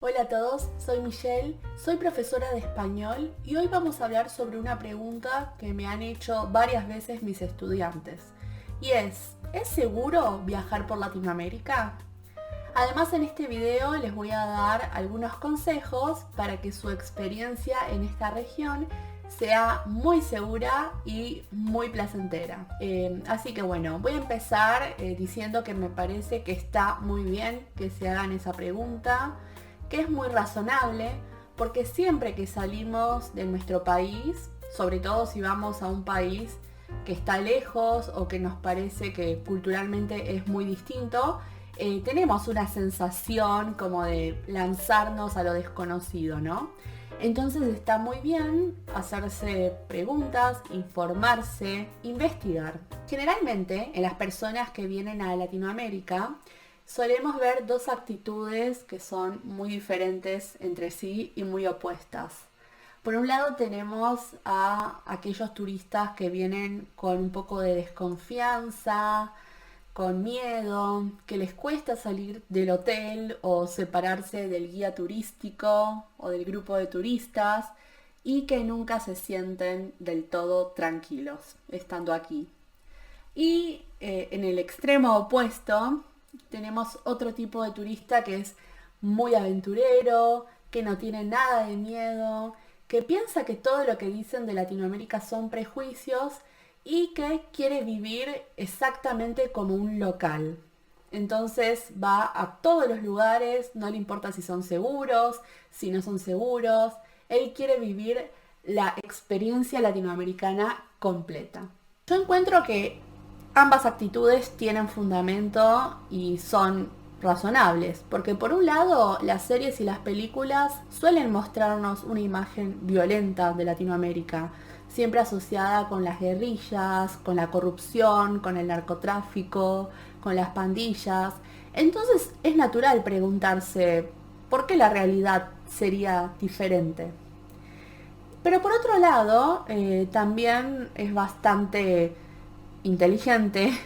Hola a todos, soy Michelle, soy profesora de español y hoy vamos a hablar sobre una pregunta que me han hecho varias veces mis estudiantes. Y ¿es seguro viajar por Latinoamérica? Además, en este video les voy a dar algunos consejos para que su experiencia en esta región sea muy segura y muy placentera. Así que bueno, voy a empezar diciendo que me parece que está muy bien que se hagan esa pregunta, que es muy razonable, porque siempre que salimos de nuestro país, sobre todo si vamos a un país que está lejos o que nos parece que culturalmente es muy distinto, tenemos una sensación como de lanzarnos a lo desconocido, ¿no? Entonces está muy bien hacerse preguntas, informarse, investigar. Generalmente en las personas que vienen a Latinoamérica solemos ver dos actitudes que son muy diferentes entre sí y muy opuestas. Por un lado tenemos a aquellos turistas que vienen con un poco de desconfianza, con miedo, que les cuesta salir del hotel o separarse del guía turístico o del grupo de turistas y que nunca se sienten del todo tranquilos estando aquí. Y en el extremo opuesto tenemos otro tipo de turista que es muy aventurero, que no tiene nada de miedo, que piensa que todo lo que dicen de Latinoamérica son prejuicios y que quiere vivir exactamente como un local. Entonces va a todos los lugares, no le importa si son seguros, si no son seguros. Él quiere vivir la experiencia latinoamericana completa. Yo encuentro que ambas actitudes tienen fundamento y son razonables, porque por un lado las series y las películas suelen mostrarnos una imagen violenta de Latinoamérica, siempre asociada con las guerrillas, con la corrupción, con el narcotráfico, con las pandillas. Entonces es natural preguntarse por qué la realidad sería diferente. Pero por otro lado, también es bastante inteligente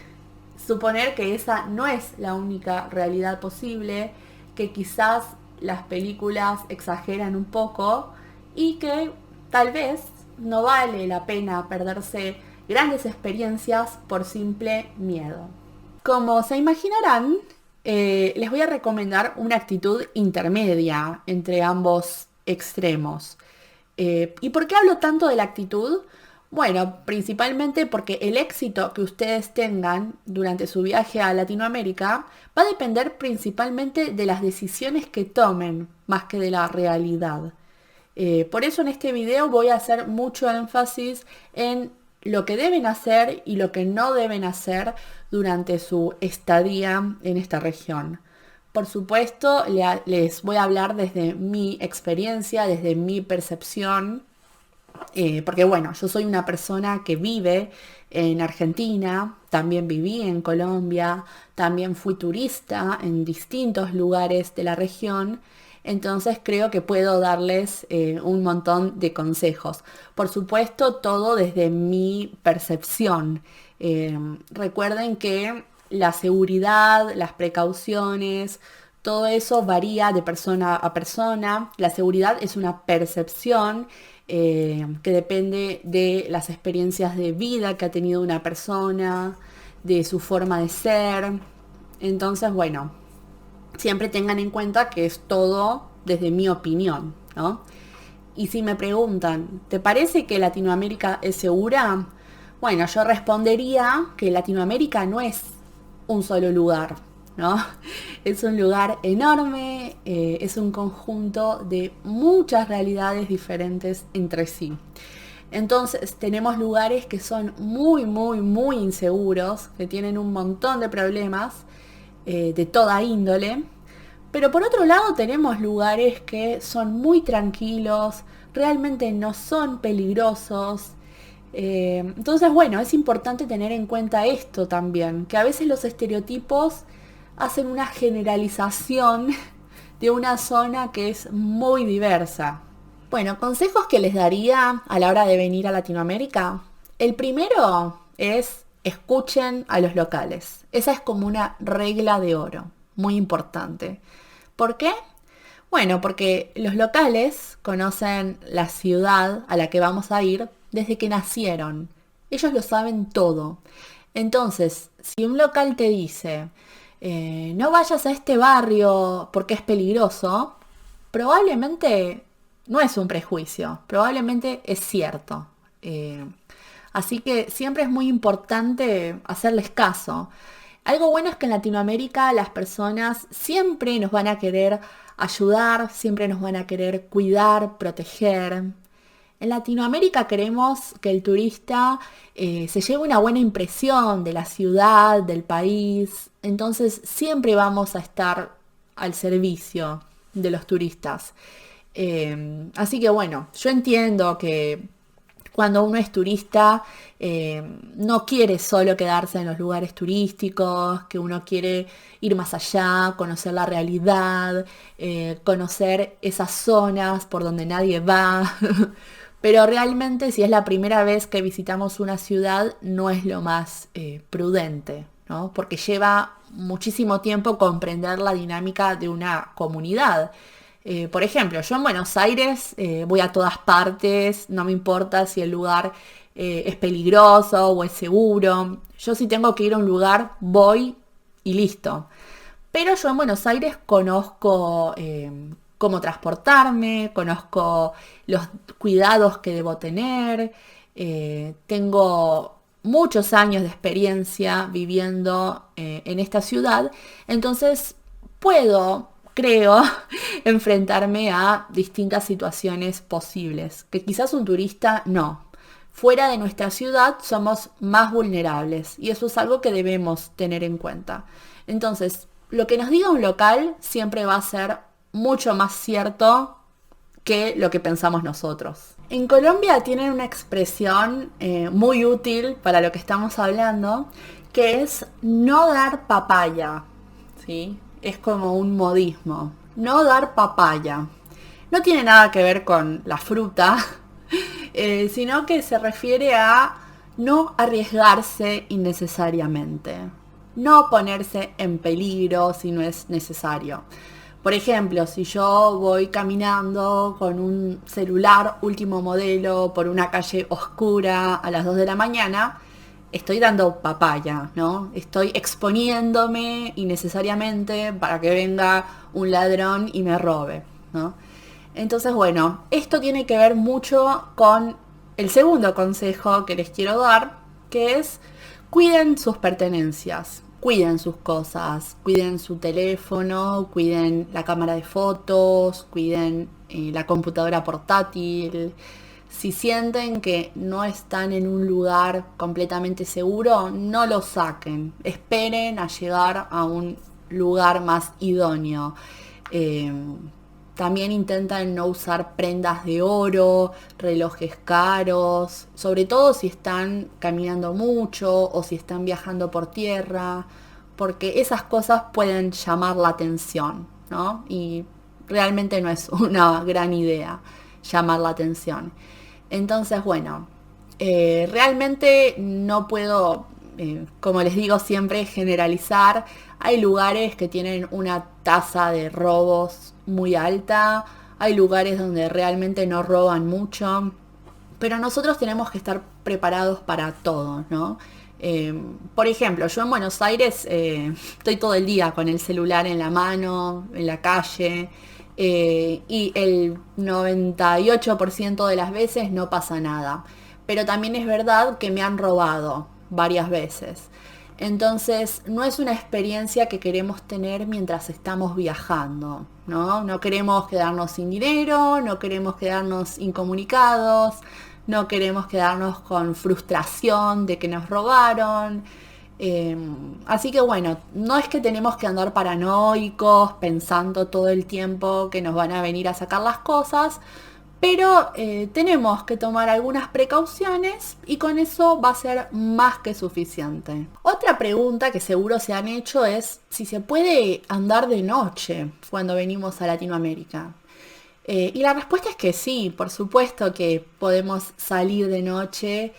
suponer que esa no es la única realidad posible, que quizás las películas exageran un poco y que tal vez no vale la pena perderse grandes experiencias por simple miedo. Como se imaginarán, les voy a recomendar una actitud intermedia entre ambos extremos. ¿Y por qué hablo tanto de la actitud? Bueno, principalmente porque el éxito que ustedes tengan durante su viaje a Latinoamérica va a depender principalmente de las decisiones que tomen, más que de la realidad. Por eso en este video voy a hacer mucho énfasis en lo que deben hacer y lo que no deben hacer durante su estadía en esta región. Por supuesto, les voy a hablar desde mi experiencia, desde mi percepción, porque bueno, yo soy una persona que vive en Argentina, también viví en Colombia, también fui turista en distintos lugares de la región, entonces creo que puedo darles un montón de consejos. Por supuesto, todo desde mi percepción. Recuerden que la seguridad, las precauciones, todo eso varía de persona a persona. La seguridad es una percepción que depende de las experiencias de vida que ha tenido una persona, de su forma de ser. Entonces, bueno, siempre tengan en cuenta que es todo desde mi opinión, ¿no? Y si me preguntan, ¿te parece que Latinoamérica es segura? Bueno, yo respondería que Latinoamérica no es un solo lugar, ¿no? Es un lugar enorme, es un conjunto de muchas realidades diferentes entre sí. Entonces tenemos lugares que son muy, muy, muy inseguros, que tienen un montón de problemas de toda índole. Pero por otro lado tenemos lugares que son muy tranquilos, realmente no son peligrosos. Entonces, bueno, es importante tener en cuenta esto también, que a veces los estereotipos hacen una generalización de una zona que es muy diversa. Bueno, consejos que les daría a la hora de venir a Latinoamérica. El primero es escuchen a los locales. Esa es como una regla de oro, muy importante. ¿Por qué? Bueno, porque los locales conocen la ciudad a la que vamos a ir desde que nacieron. Ellos lo saben todo. Entonces, si un local te dice, no vayas a este barrio porque es peligroso, probablemente no es un prejuicio, probablemente es cierto. Eh, Así que siempre es muy importante hacerles caso. Algo bueno es que en Latinoamérica las personas siempre nos van a querer ayudar, siempre nos van a querer cuidar, proteger. En Latinoamérica queremos que el turista se lleve una buena impresión de la ciudad, del país. Entonces siempre vamos a estar al servicio de los turistas. Así que bueno, yo entiendo que cuando uno es turista, no quiere solo quedarse en los lugares turísticos, que uno quiere ir más allá, conocer la realidad, conocer esas zonas por donde nadie va. Pero realmente si es la primera vez que visitamos una ciudad, no es lo más prudente, ¿no? Porque lleva muchísimo tiempo comprender la dinámica de una comunidad. Por ejemplo, yo en Buenos Aires voy a todas partes, no me importa si el lugar es peligroso o es seguro. Yo si tengo que ir a un lugar, voy y listo. Pero yo en Buenos Aires conozco cómo transportarme, conozco los cuidados que debo tener, tengo muchos años de experiencia viviendo en esta ciudad, entonces puedo, creo, enfrentarme a distintas situaciones posibles, que quizás un turista no. Fuera de nuestra ciudad somos más vulnerables y eso es algo que debemos tener en cuenta. Entonces, lo que nos diga un local siempre va a ser mucho más cierto que lo que pensamos nosotros. En Colombia tienen una expresión muy útil para lo que estamos hablando, que es no dar papaya, ¿sí? Es como un modismo, no dar papaya. No tiene nada que ver con la fruta, sino que se refiere a no arriesgarse innecesariamente, no ponerse en peligro si no es necesario. Por ejemplo, si yo voy caminando con un celular último modelo por una calle oscura a las 2 de la mañana, estoy dando papaya, ¿no? Estoy exponiéndome innecesariamente para que venga un ladrón y me robe, ¿no? Entonces, bueno, esto tiene que ver mucho con el segundo consejo que les quiero dar, que es cuiden sus pertenencias, cuiden sus cosas, cuiden su teléfono, cuiden la cámara de fotos, cuiden la computadora portátil. Si sienten que no están en un lugar completamente seguro, no lo saquen. Esperen a llegar a un lugar más idóneo. También intentan no usar prendas de oro, relojes caros, sobre todo si están caminando mucho o si están viajando por tierra, porque esas cosas pueden llamar la atención, ¿no? Y realmente no es una gran idea llamar la atención. Entonces, bueno, realmente no puedo, como les digo siempre, generalizar. Hay lugares que tienen una tasa de robos muy alta, hay lugares donde realmente no roban mucho, pero nosotros tenemos que estar preparados para todo, ¿no? Por ejemplo, yo en Buenos Aires estoy todo el día con el celular en la mano, en la calle, y el 98% de las veces no pasa nada. Pero también es verdad que me han robado varias veces. Entonces, no es una experiencia que queremos tener mientras estamos viajando, ¿no? No queremos quedarnos sin dinero, no queremos quedarnos incomunicados, no queremos quedarnos con frustración de que nos robaron. Así que bueno, no es que tenemos que andar paranoicos pensando todo el tiempo que nos van a venir a sacar las cosas, pero tenemos que tomar algunas precauciones y con eso va a ser más que suficiente. Otra pregunta que seguro se han hecho es si se puede andar de noche cuando venimos a Latinoamérica. Y la respuesta es que sí, por supuesto que podemos salir de noche.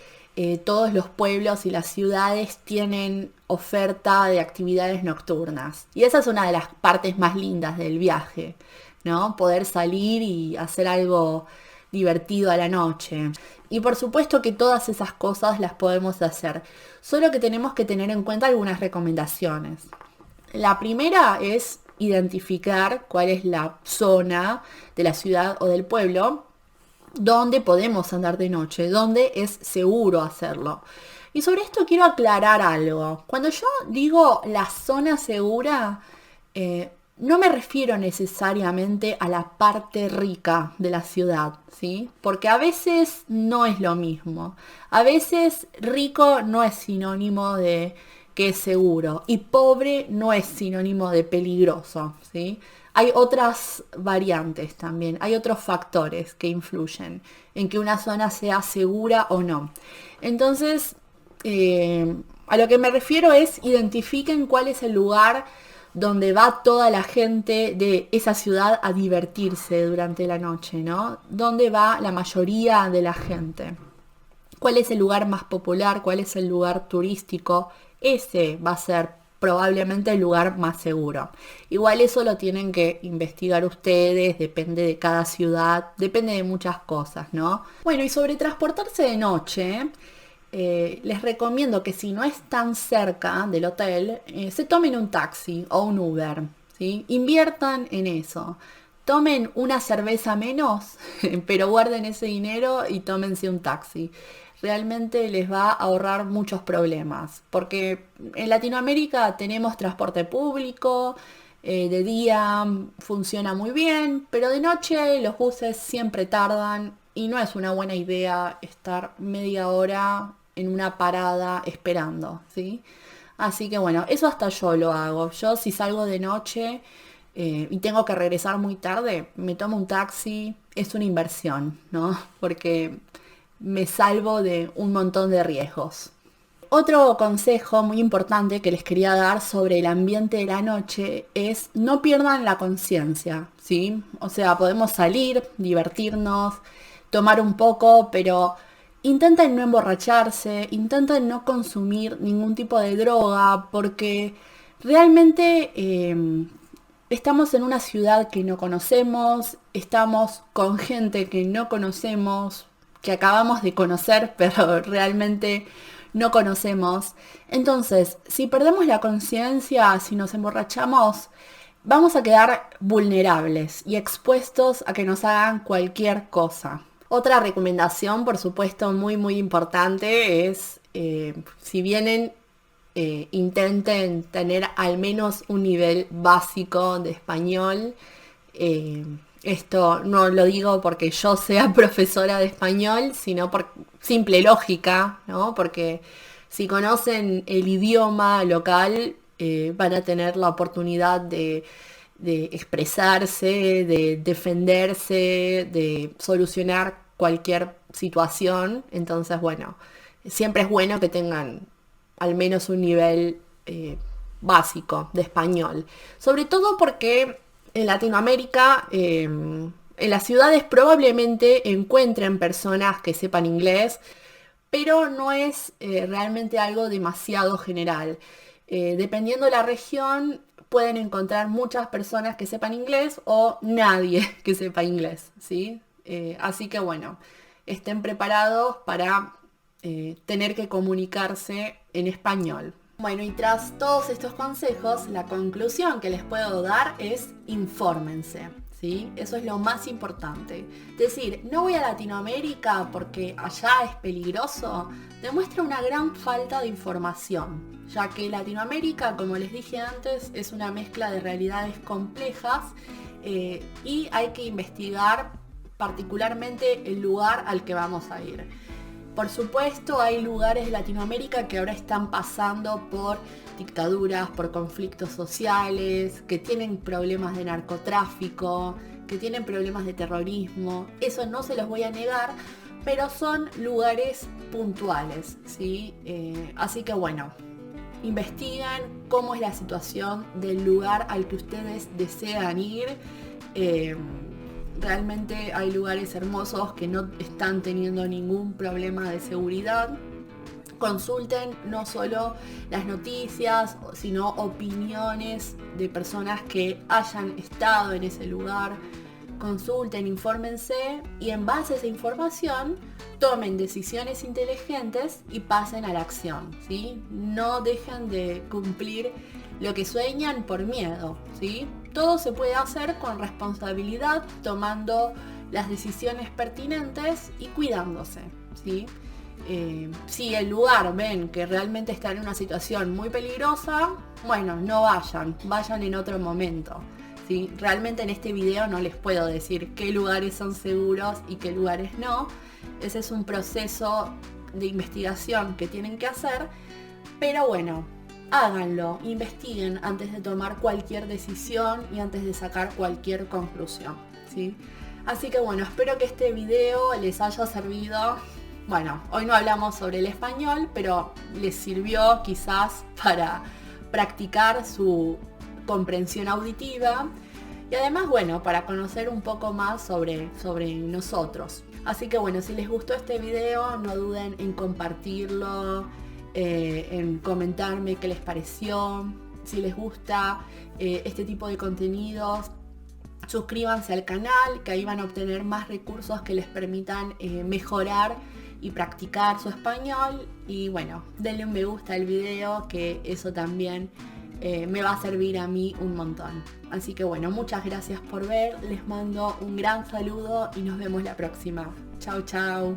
Todos los pueblos y las ciudades tienen oferta de actividades nocturnas. Y esa es una de las partes más lindas del viaje. ¿no? Poder salir y hacer algo divertido a la noche. Y por supuesto que todas esas cosas las podemos hacer, solo que tenemos que tener en cuenta algunas recomendaciones. La primera es identificar cuál es la zona de la ciudad o del pueblo donde podemos andar de noche, donde es seguro hacerlo. Y sobre esto quiero aclarar algo. Cuando yo digo la zona segura, no me refiero necesariamente a la parte rica de la ciudad, ¿sí? Porque a veces no es lo mismo. A veces rico no es sinónimo de que es seguro y pobre no es sinónimo de peligroso, ¿sí? Hay otras variantes también, hay otros factores que influyen en que una zona sea segura o no. Entonces, a lo que me refiero es identifiquen cuál es el lugar donde va toda la gente de esa ciudad a divertirse durante la noche, ¿no? ¿Dónde va la mayoría de la gente? ¿Cuál es el lugar más popular? ¿Cuál es el lugar turístico? Ese va a ser probablemente el lugar más seguro. Igual eso lo tienen que investigar ustedes, depende de cada ciudad, depende de muchas cosas, ¿no? Bueno, y sobre transportarse de noche, les recomiendo que si no están cerca del hotel, se tomen un taxi o un Uber, ¿sí? Inviertan en eso. Tomen una cerveza menos, pero guarden ese dinero y tómense un taxi. Realmente les va a ahorrar muchos problemas, porque en Latinoamérica tenemos transporte público, de día funciona muy bien, pero de noche los buses siempre tardan y no es una buena idea estar media hora en una parada esperando, ¿sí? Así que bueno, eso hasta yo lo hago. Yo si salgo de noche y tengo que regresar muy tarde, me tomo un taxi, es una inversión, ¿no? Porque me salvo de un montón de riesgos. Otro consejo muy importante que les quería dar sobre el ambiente de la noche es no pierdan la conciencia, ¿sí? O sea, podemos salir, divertirnos, tomar un poco, pero intenten no emborracharse, intenten no consumir ningún tipo de droga, porque realmente estamos en una ciudad que no conocemos, estamos con gente que no conocemos, que acabamos de conocer, pero realmente no conocemos. Entonces, si perdemos la conciencia, si nos emborrachamos, vamos a quedar vulnerables y expuestos a que nos hagan cualquier cosa. Otra recomendación, por supuesto, muy importante es, si vienen, intenten tener al menos un nivel básico de español. Esto no lo digo porque yo sea profesora de español, sino por simple lógica, ¿no? Porque si conocen el idioma local, van a tener la oportunidad de expresarse, de defenderse, de solucionar cualquier situación. Entonces, bueno, siempre es bueno que tengan al menos un nivel básico de español. Sobre todo porque en Latinoamérica, en las ciudades probablemente encuentren personas que sepan inglés, pero no es realmente algo demasiado general. Dependiendo de la región, pueden encontrar muchas personas que sepan inglés o nadie que sepa inglés, ¿sí? Así que bueno, estén preparados para tener que comunicarse en español. Bueno, y tras todos estos consejos, la conclusión que les puedo dar es infórmense, ¿sí? Eso es lo más importante. Decir, no voy a Latinoamérica porque allá es peligroso, demuestra una gran falta de información, ya que Latinoamérica, como les dije antes, es una mezcla de realidades complejas y hay que investigar particularmente el lugar al que vamos a ir. Por supuesto, hay lugares de Latinoamérica que ahora están pasando por dictaduras, por conflictos sociales, que tienen problemas de narcotráfico, que tienen problemas de terrorismo. Eso no se los voy a negar, pero son lugares puntuales, ¿sí? Así que bueno, investiguen cómo es la situación del lugar al que ustedes desean ir. Realmente hay lugares hermosos que no están teniendo ningún problema de seguridad, Consulten no solo las noticias, sino opiniones de personas que hayan estado en ese lugar. Consulten, infórmense y en base a esa información tomen decisiones inteligentes y pasen a la acción, ¿sí? No dejen de cumplir lo que sueñan por miedo, ¿sí? Todo se puede hacer con responsabilidad, tomando las decisiones pertinentes y cuidándose, ¿sí? Si el lugar ven que realmente está en una situación muy peligrosa, bueno, no vayan en otro momento, ¿sí? Realmente en este video no les puedo decir qué lugares son seguros y qué lugares no. Ese es un proceso de investigación que tienen que hacer, pero bueno, háganlo, investiguen antes de tomar cualquier decisión y antes de sacar cualquier conclusión, ¿sí? Así que bueno, espero que este video les haya servido. Bueno, hoy no hablamos sobre el español, pero les sirvió quizás para practicar su comprensión auditiva y además, bueno, para conocer un poco más sobre nosotros. Así que bueno, si les gustó este video, no duden en compartirlo, en comentarme qué les pareció. Si les gusta este tipo de contenidos, suscríbanse al canal, que ahí van a obtener más recursos que les permitan mejorar y practicar su español. Y bueno, denle un me gusta al video, que eso también me va a servir a mí un montón. Así que bueno, muchas gracias por ver, les mando un gran saludo y nos vemos la próxima. Chau, chau.